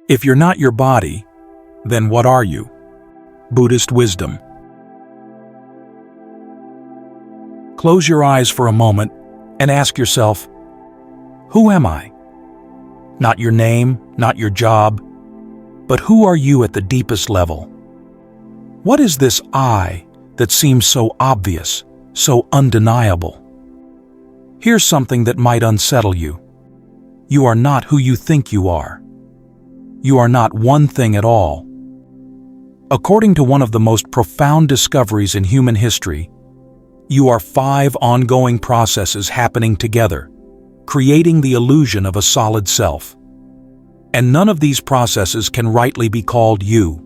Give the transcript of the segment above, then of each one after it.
If you're not your body, then what are you? Buddhist wisdom. Close your eyes for a moment and ask yourself, who am I? Not your name, not your job, but who are you at the deepest level? What is this I that seems so obvious, so undeniable? Here's something that might unsettle you. You are not who you think you are. You are not one thing at all. According to one of the most profound discoveries in human history, you are 5 ongoing processes happening together, creating the illusion of a solid self. And none of these processes can rightly be called you.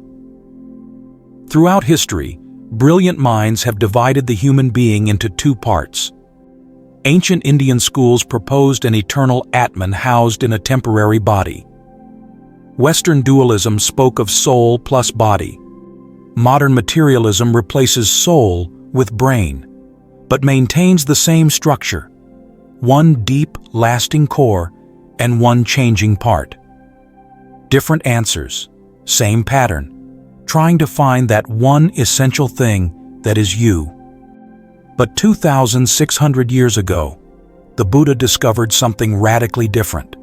Throughout history, brilliant minds have divided the human being into 2 parts. Ancient Indian schools proposed an eternal Atman housed in a temporary body. Western dualism spoke of soul plus body. Modern materialism replaces soul with brain, but maintains the same structure, one deep, lasting core and one changing part. Different answers, same pattern, trying to find that one essential thing that is you. But 2,600 years ago, the Buddha discovered something radically different.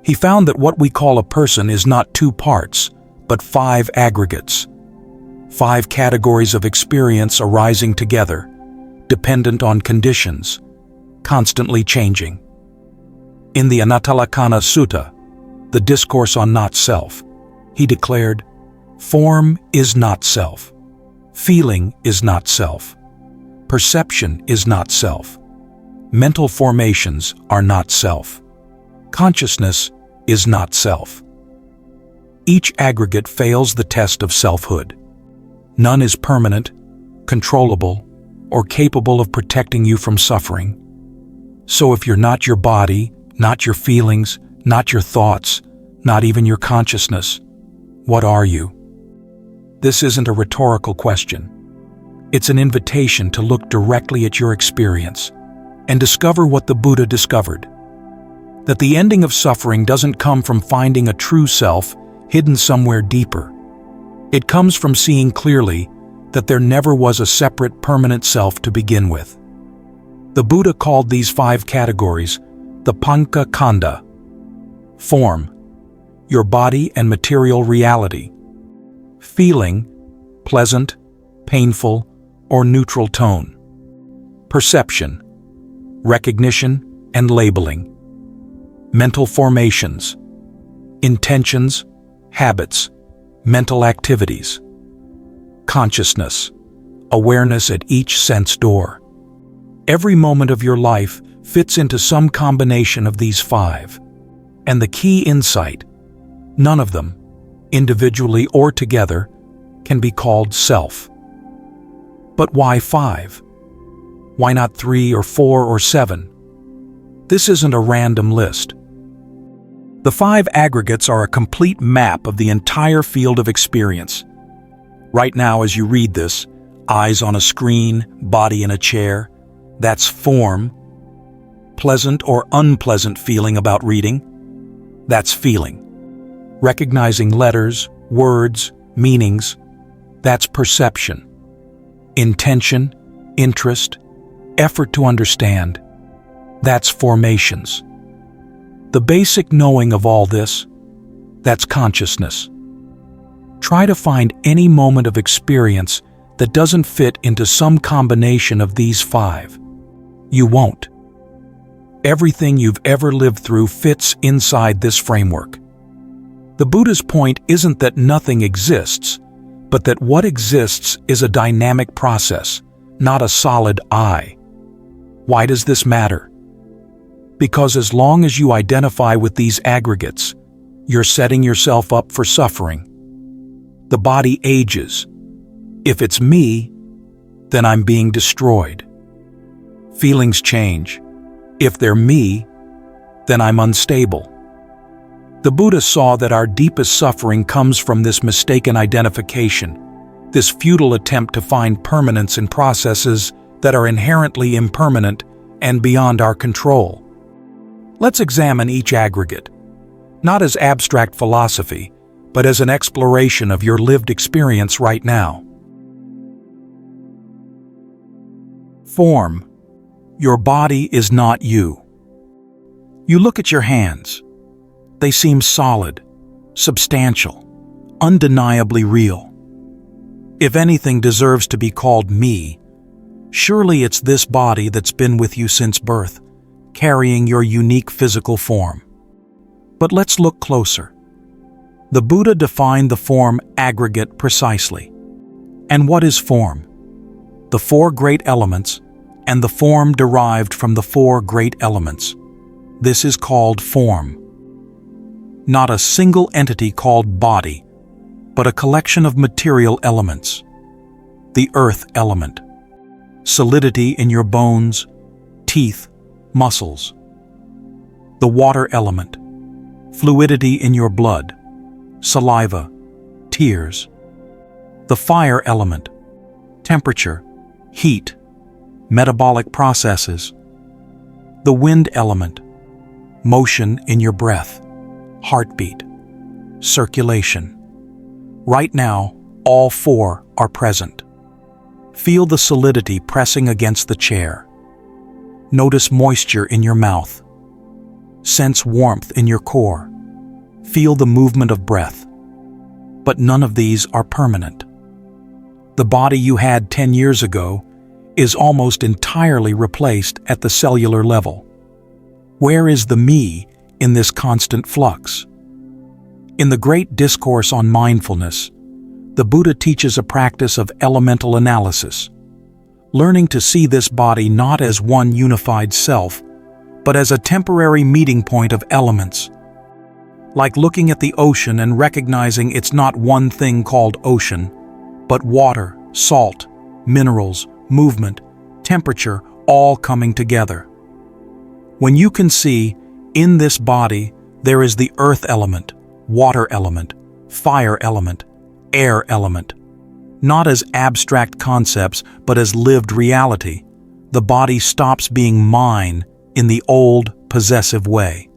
He found that what we call a person is not 2 parts, but 5 aggregates. 5 categories of experience arising together, dependent on conditions, constantly changing. In the Anattalakkhana Sutta, the discourse on not-self, he declared, form is not self, feeling is not self, perception is not self, mental formations are not self. Consciousness is not self. Each aggregate fails the test of selfhood. None is permanent, controllable, or capable of protecting you from suffering. So if you're not your body, not your feelings, not your thoughts, not even your consciousness, what are you? This isn't a rhetorical question. It's an invitation to look directly at your experience and discover what the Buddha discovered. That the ending of suffering doesn't come from finding a true self hidden somewhere deeper. It comes from seeing clearly that there never was a separate permanent self to begin with. The Buddha called these 5 categories the Panca Khanda. Form, your body and material reality. Feeling, pleasant, painful, or neutral tone. Perception, recognition and labeling. Mental formations, intentions, habits, mental activities. Consciousness, awareness at each sense door. Every moment of your life fits into some combination of these 5. And the key insight, none of them, individually or together, can be called self. But why 5? Why not 3 or 4 or 7? This isn't a random list. The 5 aggregates are a complete map of the entire field of experience. Right now, as you read this, eyes on a screen, body in a chair, that's form. Pleasant or unpleasant feeling about reading, that's feeling. Recognizing letters, words, meanings, that's perception. Intention, interest, effort to understand, that's formations. The basic knowing of all this, that's consciousness. Try to find any moment of experience that doesn't fit into some combination of these 5. You won't. Everything you've ever lived through fits inside this framework. The Buddha's point isn't that nothing exists, but that what exists is a dynamic process, not a solid I. Why does this matter? Because as long as you identify with these aggregates, you're setting yourself up for suffering. The body ages. If it's me, then I'm being destroyed. Feelings change. If they're me, then I'm unstable. The Buddha saw that our deepest suffering comes from this mistaken identification, this futile attempt to find permanence in processes that are inherently impermanent and beyond our control. Let's examine each aggregate, not as abstract philosophy, but as an exploration of your lived experience right now. Form. Your body is not you. You look at your hands. They seem solid, substantial, undeniably real. If anything deserves to be called me, surely it's this body that's been with you since birth, carrying your unique physical form. But let's look closer. The Buddha defined the form aggregate precisely. And what is form? The four great elements, and the form derived from the four great elements. This is called form. Not a single entity called body, but a collection of material elements. The earth element. Solidity in your bones, teeth, muscles. The water element. Fluidity in your blood, saliva, tears. The fire element. Temperature, heat, metabolic processes. The wind element. Motion in your breath, heartbeat, circulation. Right now, all four are present. Feel the solidity pressing against the chair. Notice moisture in your mouth. Sense warmth in your core. Feel the movement of breath. But none of these are permanent. The body you had 10 years ago is almost entirely replaced at the cellular level. Where is the me in this constant flux? In the great discourse on mindfulness, the Buddha teaches a practice of elemental analysis, learning to see this body not as one unified self, but as a temporary meeting point of elements. Like looking at the ocean and recognizing it's not one thing called ocean, but water, salt, minerals, movement, temperature, all coming together. When you can see, in this body, there is the earth element, water element, fire element, air element. Not as abstract concepts, but as lived reality, the body stops being mine in the old, possessive way.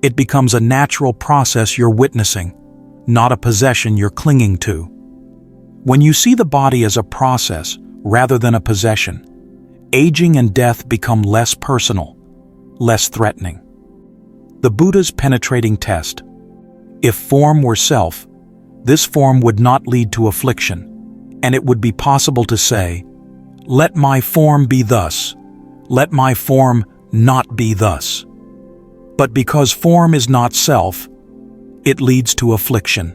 It becomes a natural process you're witnessing, not a possession you're clinging to. When you see the body as a process rather than a possession, aging and death become less personal, less threatening. The Buddha's penetrating test. If form were self, this form would not lead to affliction, and it would be possible to say, "Let my form be thus, let my form not be thus." But because form is not self, it leads to affliction.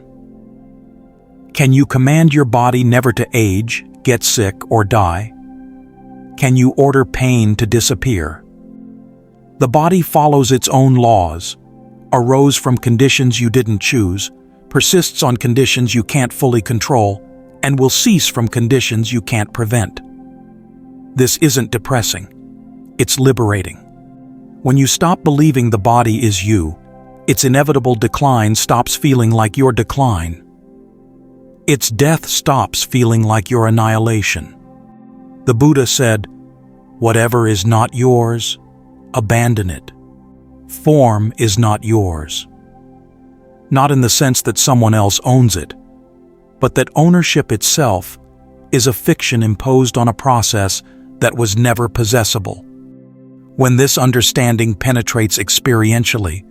Can you command your body never to age, get sick, or die? Can you order pain to disappear? The body follows its own laws, arose from conditions you didn't choose, persists on conditions you can't fully control, and will cease from conditions you can't prevent. This isn't depressing. It's liberating. When you stop believing the body is you, its inevitable decline stops feeling like your decline. Its death stops feeling like your annihilation. The Buddha said, "Whatever is not yours, abandon it." Form is not yours. Not in the sense that someone else owns it, but that ownership itself is a fiction imposed on a process that was never possessible. When this understanding penetrates experientially,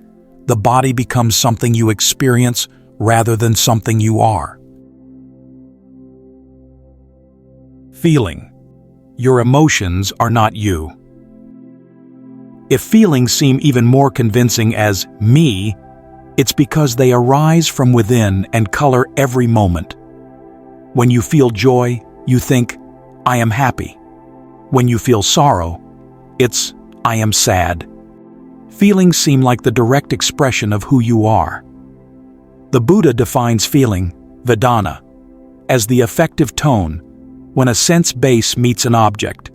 the body becomes something you experience rather than something you are. Feeling. Your emotions are not you. If feelings seem even more convincing as me, it's because they arise from within and color every moment. When you feel joy, you think, "I am happy." When you feel sorrow, it's, "I am sad." Feelings seem like the direct expression of who you are. The Buddha defines feeling, Vedana, as the affective tone when a sense base meets an object,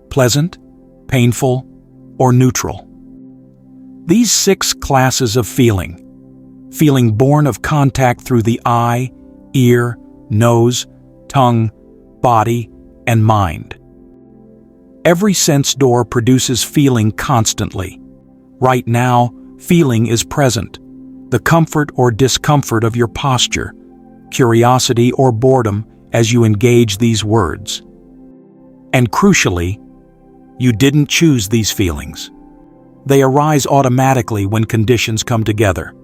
pleasant, painful, or neutral. These 6 classes of feeling born of contact through the eye, ear, nose, tongue, body, and mind. Every sense door produces feeling constantly. Right now, feeling is present, the comfort or discomfort of your posture, curiosity or boredom as you engage these words. And crucially, you didn't choose these feelings. They arise automatically when conditions come together.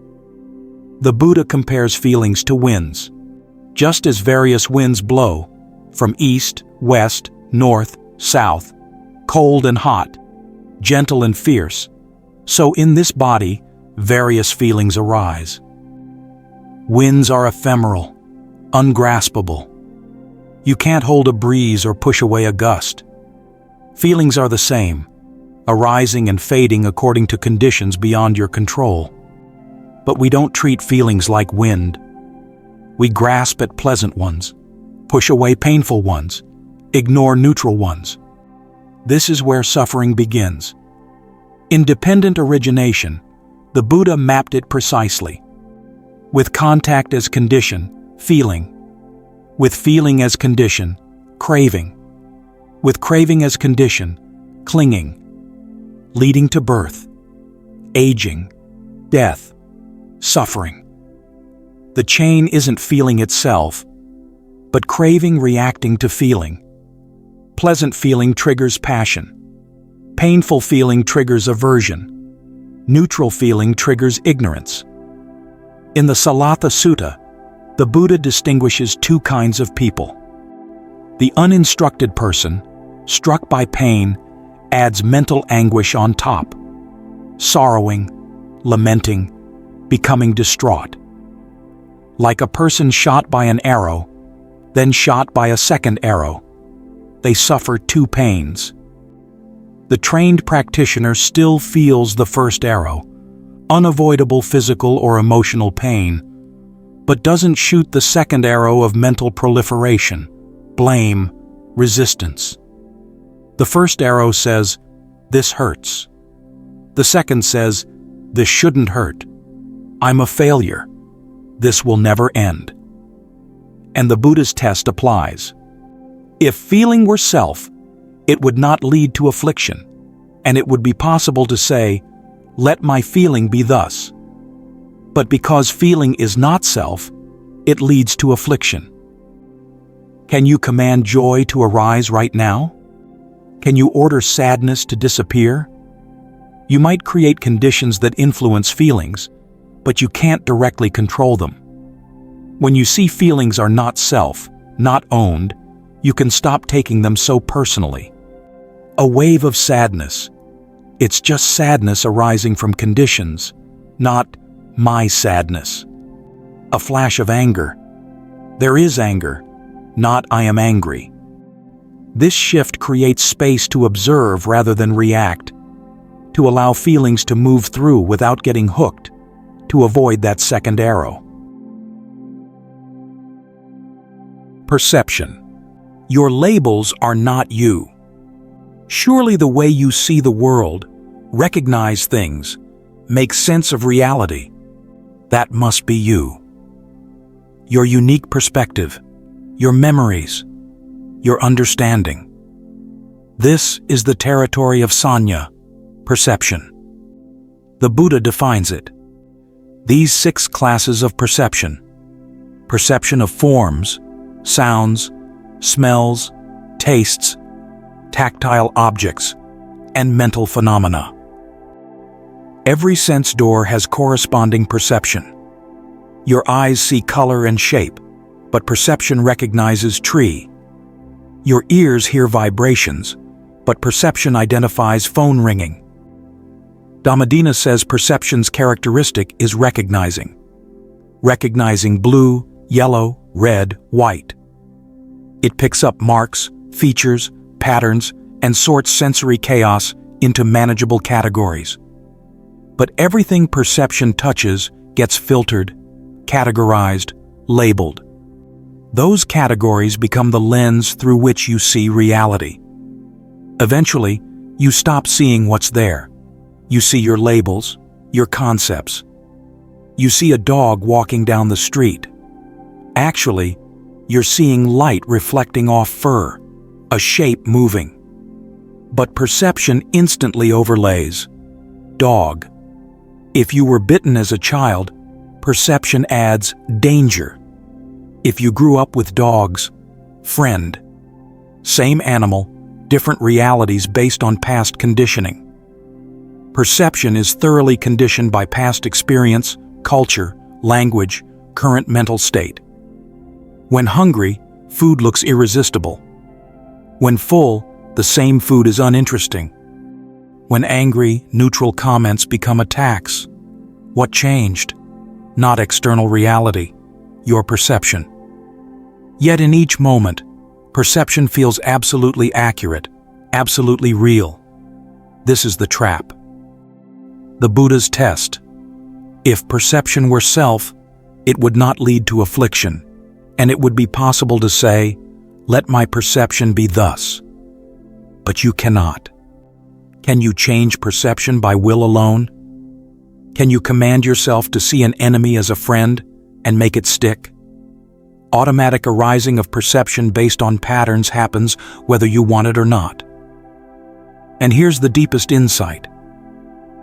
The Buddha compares feelings to winds. Just as various winds blow, from east, west, north, south, cold and hot, gentle and fierce, so in this body, various feelings arise. Winds are ephemeral, ungraspable. You can't hold a breeze or push away a gust. Feelings are the same, arising and fading according to conditions beyond your control. But we don't treat feelings like wind. We grasp at pleasant ones, push away painful ones, ignore neutral ones. This is where suffering begins. In dependent origination, the Buddha mapped it precisely. With contact as condition, feeling. With feeling as condition, craving. With craving as condition, clinging. Leading to birth, aging, death, suffering. The chain isn't feeling itself, but craving reacting to feeling. Pleasant feeling triggers passion. Painful feeling triggers aversion. Neutral feeling triggers ignorance. In the Salatha Sutta, the Buddha distinguishes two kinds of people. The uninstructed person, struck by pain, adds mental anguish on top, sorrowing, lamenting, becoming distraught. Like a person shot by an arrow, then shot by a second arrow, they suffer two pains. The trained practitioner still feels the first arrow, unavoidable physical or emotional pain, but doesn't shoot the second arrow of mental proliferation, blame, resistance. The first arrow says, "This hurts." The second says, "This shouldn't hurt. I'm a failure. This will never end." And the Buddha's test applies. If feeling were self, it would not lead to affliction, and it would be possible to say, "Let my feeling be thus." But because feeling is not self, it leads to affliction. Can you command joy to arise right now? Can you order sadness to disappear? You might create conditions that influence feelings, but you can't directly control them. When you see feelings are not self, not owned, you can stop taking them so personally. A wave of sadness. It's just sadness arising from conditions, not my sadness. A flash of anger. There is anger, not I am angry. This shift creates space to observe rather than react, to allow feelings to move through without getting hooked, to avoid that second arrow. Perception. Your labels are not you. Surely the way you see the world, recognize things, make sense of reality, that must be you. Your unique perspective, your memories, your understanding. This is the territory of sanya, perception. The Buddha defines it. These 6 classes of perception. Perception of forms, sounds, smells, tastes, tactile objects, and mental phenomena. Every sense door has corresponding perception. Your eyes see color and shape, but perception recognizes tree. Your ears hear vibrations, but perception identifies phone ringing. Dhammadina says perception's characteristic is recognizing. Recognizing blue, yellow, red, white. It picks up marks, features, patterns, and sorts sensory chaos into manageable categories. But everything perception touches gets filtered, categorized, labeled. Those categories become the lens through which you see reality. Eventually, you stop seeing what's there. You see your labels, your concepts. You see a dog walking down the street. Actually, you're seeing light reflecting off fur, a shape moving. But perception instantly overlays. Dog. If you were bitten as a child, perception adds danger. If you grew up with dogs, friend. Same animal, different realities based on past conditioning. Perception is thoroughly conditioned by past experience, culture, language, current mental state. When hungry, food looks irresistible. When full, the same food is uninteresting. When angry, neutral comments become attacks. What changed? Not external reality, your perception. Yet in each moment, perception feels absolutely accurate, absolutely real. This is the trap. The Buddha's test. If perception were self, it would not lead to affliction, and it would be possible to say, "Let my perception be thus." But you cannot. Can you change perception by will alone? Can you command yourself to see an enemy as a friend and make it stick? Automatic arising of perception based on patterns happens whether you want it or not. And here's the deepest insight.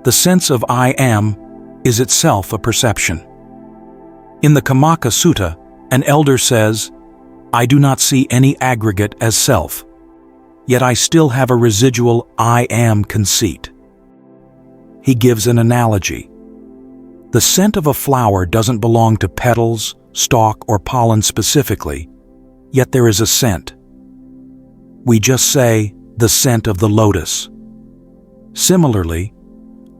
The sense of I am is itself a perception. In the Kamaka Sutta, an elder says, "I do not see any aggregate as self, yet I still have a residual I am conceit." He gives an analogy. The scent of a flower doesn't belong to petals, stalk, or pollen specifically, yet there is a scent. We just say, the scent of the lotus. Similarly,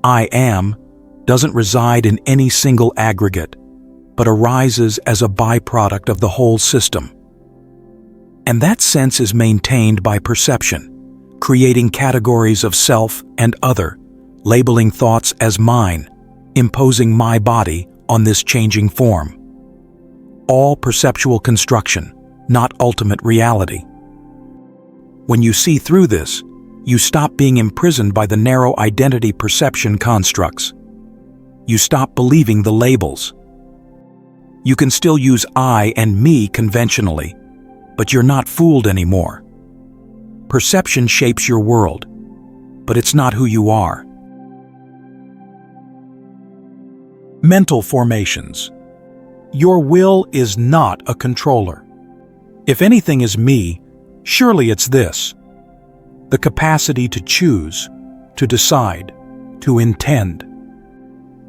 I am doesn't reside in any single aggregate, but arises as a byproduct of the whole system. And that sense is maintained by perception, creating categories of self and other, labeling thoughts as mine, imposing my body on this changing form. All perceptual construction, not ultimate reality. When you see through this, you stop being imprisoned by the narrow identity perception constructs. You stop believing the labels. You can still use I and me conventionally, but you're not fooled anymore. Perception shapes your world, but it's not who you are. Mental formations. Your will is not a controller. If anything is me, surely it's this: the capacity to choose, to decide, to intend.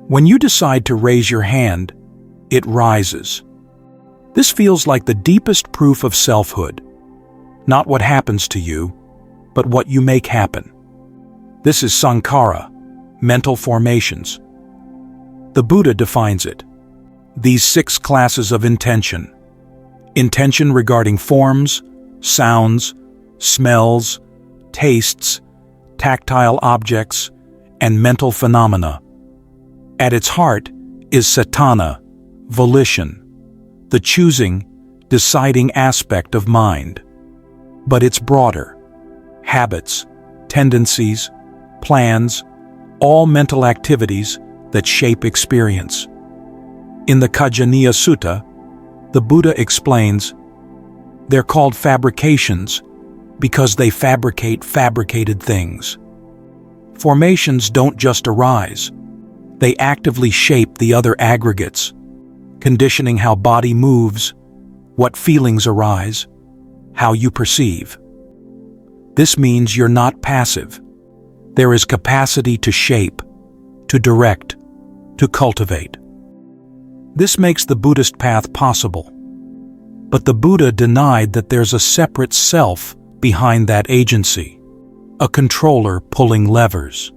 When you decide to raise your hand, it rises. This feels like the deepest proof of selfhood. Not what happens to you, but what you make happen. This is sankhara, mental formations. The Buddha defines it. These 6 classes of intention. Intention regarding forms, sounds, smells, tastes, tactile objects, and mental phenomena. At its heart is cetana, volition, the choosing, deciding aspect of mind. But it's broader. Habits, tendencies, plans, all mental activities that shape experience. In the Kajaniya Sutta, the Buddha explains, they're called fabrications because they fabricate fabricated things. Formations don't just arise. They actively shape the other aggregates, conditioning how body moves, what feelings arise, how you perceive. This means you're not passive. There is capacity to shape, to direct, to cultivate. This makes the Buddhist path possible. But the Buddha denied that there's a separate self behind that agency, a controller pulling levers.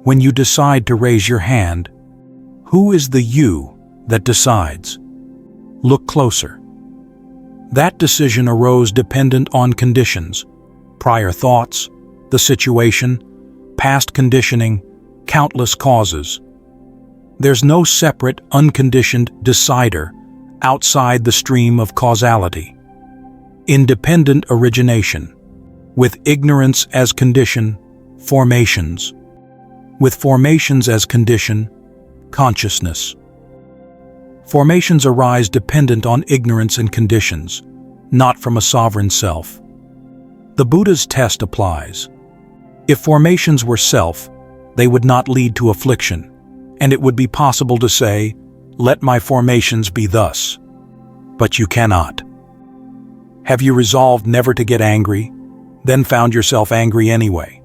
When you decide to raise your hand, who is the you that decides? Look closer. That decision arose dependent on conditions, prior thoughts, the situation, past conditioning, countless causes. There's no separate, unconditioned decider outside the stream of causality. Independent origination, with ignorance as condition, formations. With formations as condition, consciousness. Formations arise dependent on ignorance and conditions, not from a sovereign self. The Buddha's test applies. If formations were self, they would not lead to affliction, and it would be possible to say, "Let my formations be thus." But you cannot. Have you resolved never to get angry, then found yourself angry anyway?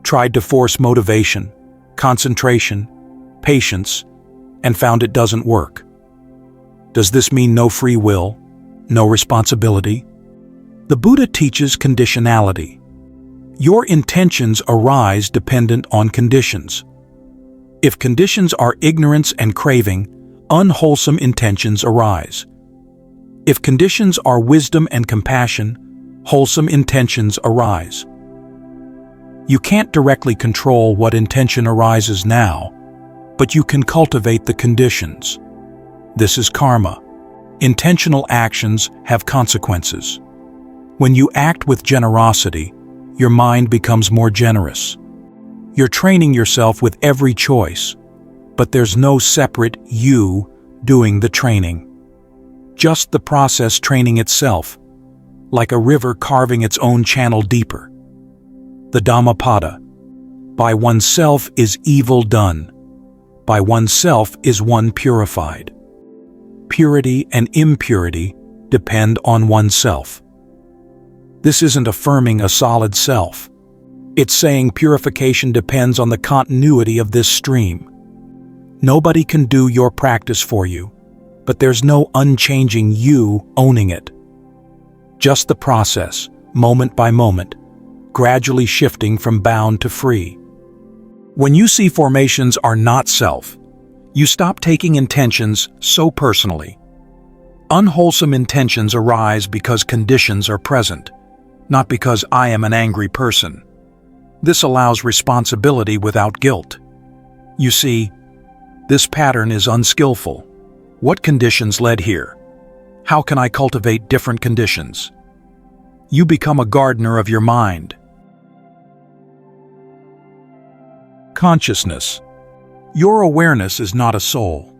Tried to force motivation, concentration, patience, and found it doesn't work? Does this mean no free will, no responsibility? The Buddha teaches conditionality. Your intentions arise dependent on conditions. If conditions are ignorance and craving, unwholesome intentions arise. If conditions are wisdom and compassion, wholesome intentions arise. You can't directly control what intention arises now, but you can cultivate the conditions. This is karma. Intentional actions have consequences. When you act with generosity, your mind becomes more generous. You're training yourself with every choice, but there's no separate you doing the training. Just the process training itself, like a river carving its own channel deeper. The Dhammapada. By oneself is evil done. By oneself is one purified. Purity and impurity depend on oneself. This isn't affirming a solid self. It's saying purification depends on the continuity of this stream. Nobody can do your practice for you, but there's no unchanging you owning it. Just the process, moment by moment, gradually shifting from bound to free. When you see formations are not self, you stop taking intentions so personally. Unwholesome intentions arise because conditions are present, not because I am an angry person. This allows responsibility without guilt. You see, this pattern is unskillful. What conditions led here? How can I cultivate different conditions? You become a gardener of your mind. Consciousness. Your awareness is not a soul.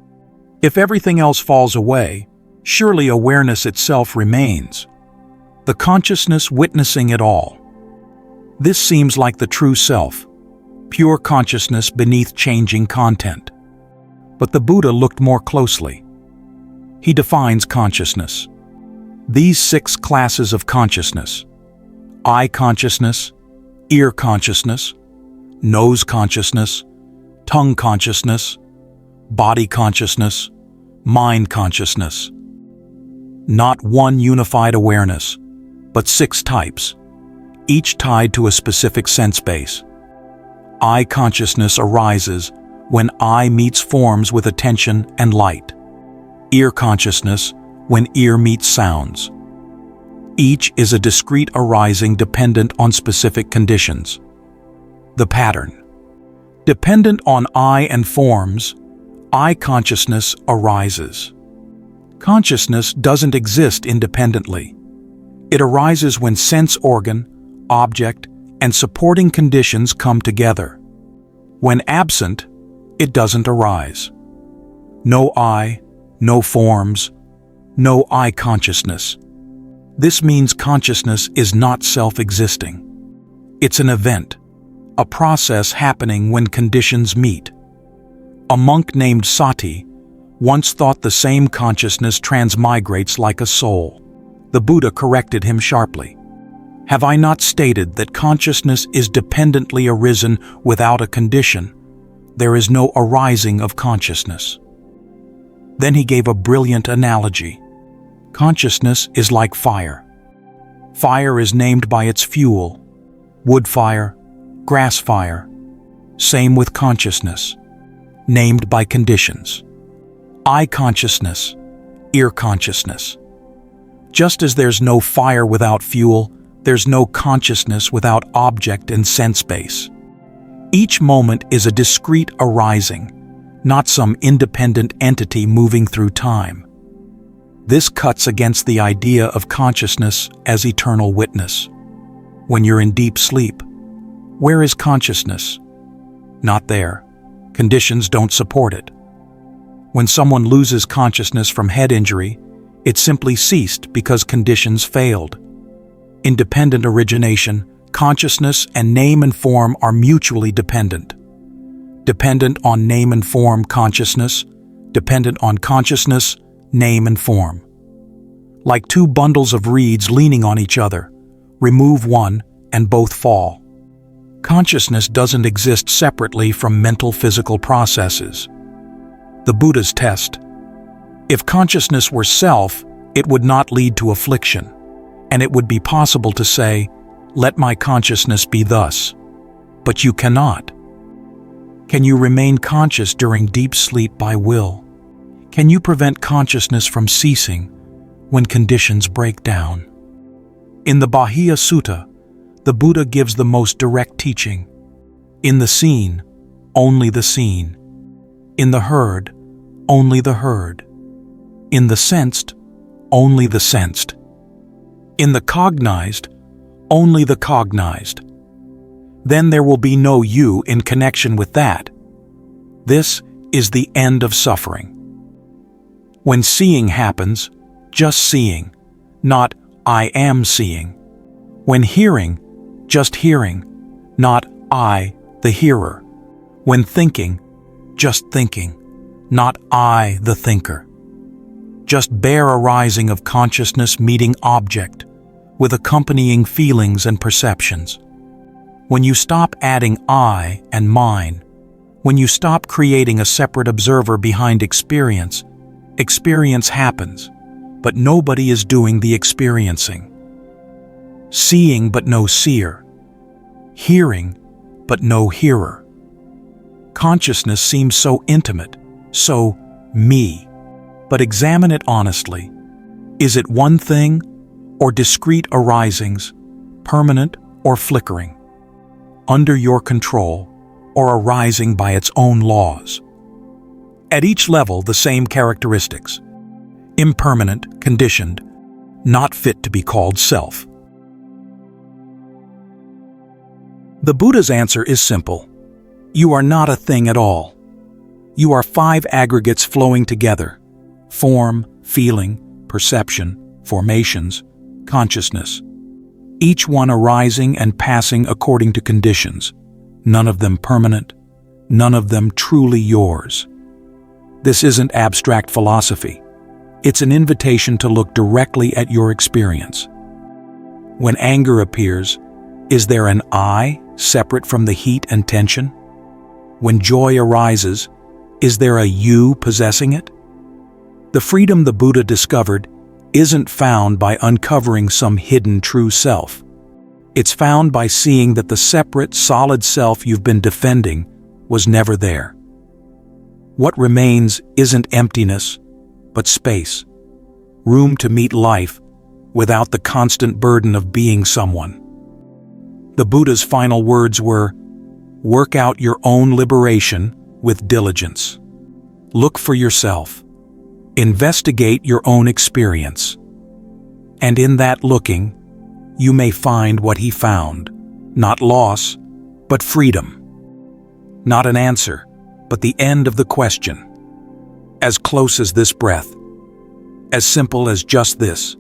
If everything else falls away, surely awareness itself remains. The consciousness witnessing it all. This seems like the true self, pure consciousness beneath changing content. But the Buddha looked more closely. He defines consciousness. These 6 classes of consciousness: eye consciousness, ear consciousness, nose consciousness, tongue consciousness, body consciousness, mind consciousness. Not one unified awareness, but 6 types, each tied to a specific sense base. Eye consciousness arises when eye meets forms with attention and light. Ear consciousness when ear meets sounds. Each is a discrete arising dependent on specific conditions. The pattern. Dependent on eye and forms, eye consciousness arises. Consciousness doesn't exist independently. It arises when sense organ, object, and supporting conditions come together. When absent, it doesn't arise. No eye, no forms, no eye consciousness. This means consciousness is not self-existing. It's an event, a process happening when conditions meet. A monk named Sati once thought the same consciousness transmigrates like a soul. The Buddha corrected him sharply. Have I not stated that consciousness is dependently arisen without a condition? There is no arising of consciousness. Then he gave a brilliant analogy. Consciousness is like fire. Fire is named by its fuel: wood fire, grass fire. Same with consciousness, named by conditions. Eye consciousness, ear consciousness. Just as there's no fire without fuel, there's no consciousness without object and sense base. Each moment is a discrete arising, not some independent entity moving through time. This cuts against the idea of consciousness as eternal witness. When you're in deep sleep, where is consciousness? Not there. Conditions don't support it. When someone loses consciousness from head injury, it simply ceased because conditions failed. Independent origination, consciousness and name and form are mutually dependent. Dependent on name and form consciousness, dependent on consciousness, name and form. Like two bundles of reeds leaning on each other, remove one and both fall. Consciousness doesn't exist separately from mental physical processes. The Buddha's test. If consciousness were self, it would not lead to affliction, and it would be possible to say, "Let my consciousness be thus." But you cannot. Can you remain conscious during deep sleep by will? Can you prevent consciousness from ceasing when conditions break down? In the Bahia Sutta, the Buddha gives the most direct teaching. In the seen, only the seen. In the heard, only the heard. In the sensed, only the sensed. In the cognized, only the cognized. Then there will be no you in connection with that. This is the end of suffering. When seeing happens, just seeing, not I am seeing. When hearing, just hearing, not I, the hearer. When thinking, just thinking, not I, the thinker. Just bare arising of consciousness meeting object, with accompanying feelings and perceptions. When you stop adding I and mine, when you stop creating a separate observer behind experience, experience happens, but nobody is doing the experiencing. Seeing but no seer. Hearing but no hearer. Consciousness seems so intimate, so me. But examine it honestly. Is it one thing or discrete arisings, permanent or flickering? Under your control, or arising by its own laws. At each level, the same characteristics. Impermanent, conditioned, not fit to be called self. The Buddha's answer is simple. You are not a thing at all. You are five aggregates flowing together. Form, feeling, perception, formations, consciousness. Each one arising and passing according to conditions, none of them permanent, none of them truly yours. This isn't abstract philosophy. It's an invitation to look directly at your experience. When anger appears, is there an I separate from the heat and tension? When joy arises, is there a you possessing it? The freedom the Buddha discovered isn't found by uncovering some hidden true self. It's found by seeing that the separate, solid self you've been defending was never there. What remains isn't emptiness, but space. Room to meet life without the constant burden of being someone. The Buddha's final words were, "Work out your own liberation with diligence. Look for yourself. Investigate your own experience. And in that looking, you may find what he found, not loss, but freedom. Not an answer, but the end of the question. As close as this breath. As simple as just this.